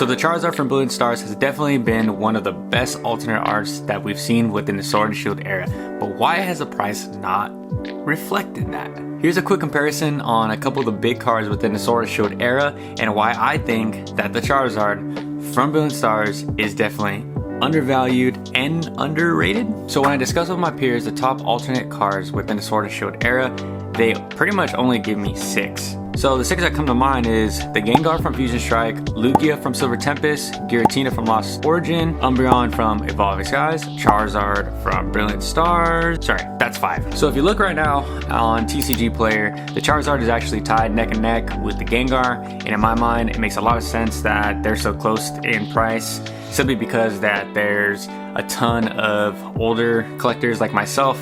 So the Charizard from Brilliant Stars has definitely been one of the best alternate arts that we've seen within the Sword and Shield era, but why has the price not reflected that? Here's a quick comparison on a couple of the big cards within the Sword and Shield era and why I think that the Charizard from Brilliant Stars is definitely undervalued and underrated. So when I discuss with my peers the top alternate cards within the Sword and Shield era, they pretty much only give me 6. So the 6 that come to mind is the Gengar from Fusion Strike, Lugia from Silver Tempest, Giratina from Lost Origin, Umbreon from Evolving Skies, Charizard from Brilliant Stars. Sorry, that's 5. So if you look right now on TCG Player, the Charizard is actually tied neck and neck with the Gengar, and in my mind it makes a lot of sense that they're so close in price, simply because that there's a ton of older collectors like myself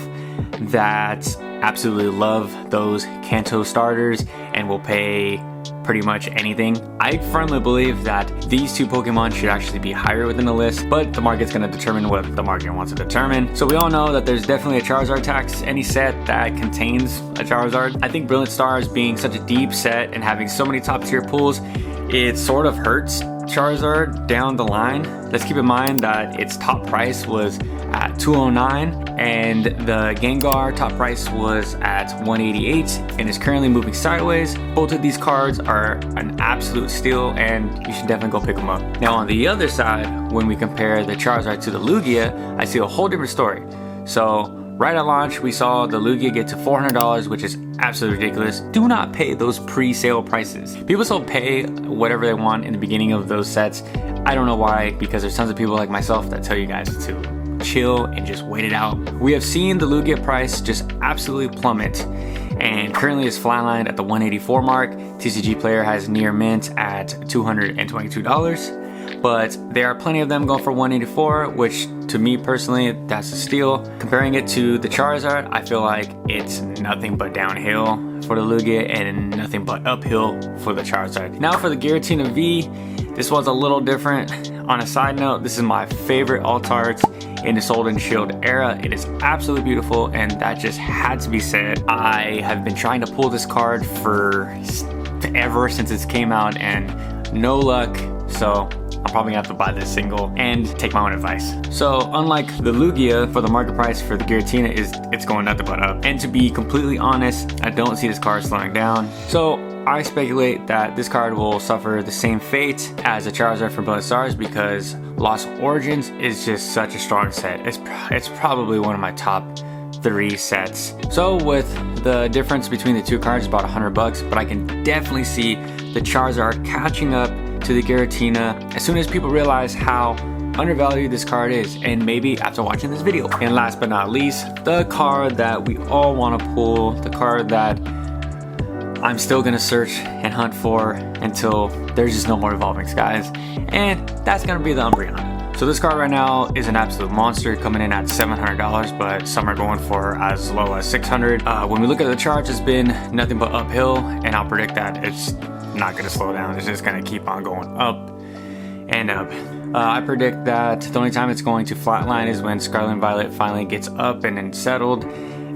that absolutely love those Kanto starters and will pay pretty much anything. I firmly believe that these two Pokemon should actually be higher within the list, but the market's going to determine what the market wants to determine. So we all know that there's definitely a Charizard tax. Any set that contains a Charizard. I think Brilliant Stars being such a deep set and having so many top tier pools, it sort of hurts Charizard down the line. Let's keep in mind that its top price was at $209 and the Gengar top price was at $188 and is currently moving sideways. Both of these cards are an absolute steal and you should definitely go pick them up. Now on the other side, when we compare the Charizard to the Lugia, I see a whole different story. So right at launch, we saw the Lugia get to $400, which is absolutely ridiculous. Do not pay those pre-sale prices. People still pay whatever they want in the beginning of those sets. I don't know why, because there's tons of people like myself that tell you guys to chill and just wait it out. We have seen the Lugia price just absolutely plummet and currently is flatlined at the $184 mark. TCG Player has near mint at $222. But there are plenty of them going for $184, which to me personally, that's a steal. Comparing it to the Charizard, I feel like it's nothing but downhill for the Lugia and nothing but uphill for the Charizard. Now for the Giratina V, this one's a little different. On a side note, this is my favorite alt arts in the Sword and Shield era. It is absolutely beautiful and that just had to be said. I have been trying to pull this card for ever since it came out and no luck. So I'm probably gonna have to buy this single and take my own advice. So unlike the Lugia, for the market price for the Giratina it's going nothing but up. And to be completely honest, I don't see this card slowing down. So I speculate that this card will suffer the same fate as the Charizard from Brilliant Stars because Lost Origins is just such a strong set. It's probably one of my top 3 sets. So with the difference between the two cards, about $100, but I can definitely see the Charizard catching up to the Giratina as soon as people realize how undervalued this card is, and maybe after watching this video. And last but not least, the card that we all want to pull, the card that I'm still gonna search and hunt for until there's just no more Evolving Skies, and that's gonna be the Umbreon. So this card right now is an absolute monster, coming in at $700, but some are going for as low as $600. When we look at the charts, it's been nothing but uphill, and I'll predict that it's not gonna slow down. It's just gonna keep on going up and up. I predict that the only time it's going to flatline is when Scarlet and Violet finally gets up and then settled,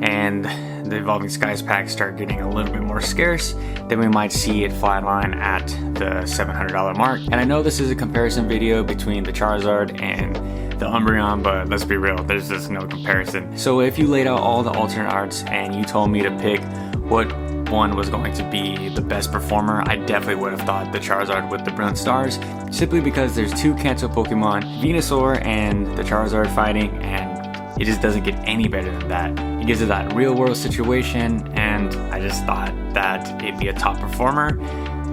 and the Evolving Skies packs start getting a little bit more scarce, then we might see it flatline at the $700 mark. And I know this is a comparison video between the Charizard and the Umbreon, but let's be real, there's just no comparison. So if you laid out all the alternate arts and you told me to pick what one was going to be the best performer, I definitely would have thought the Charizard with the Brilliant Stars, simply because there's 2 Kanto Pokemon, Venusaur and the Charizard fighting, and it just doesn't get any better than that. It gives it that real world situation, and I just thought that it'd be a top performer,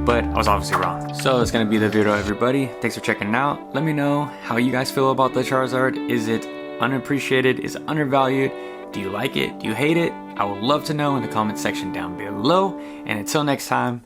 but I was obviously wrong. So that's gonna be the video, everybody. Thanks for checking it out. Let me know how you guys feel about the Charizard. Is it unappreciated? Is it undervalued? Do you like it? Do you hate it? I would love to know in the comment section down below. And until next time,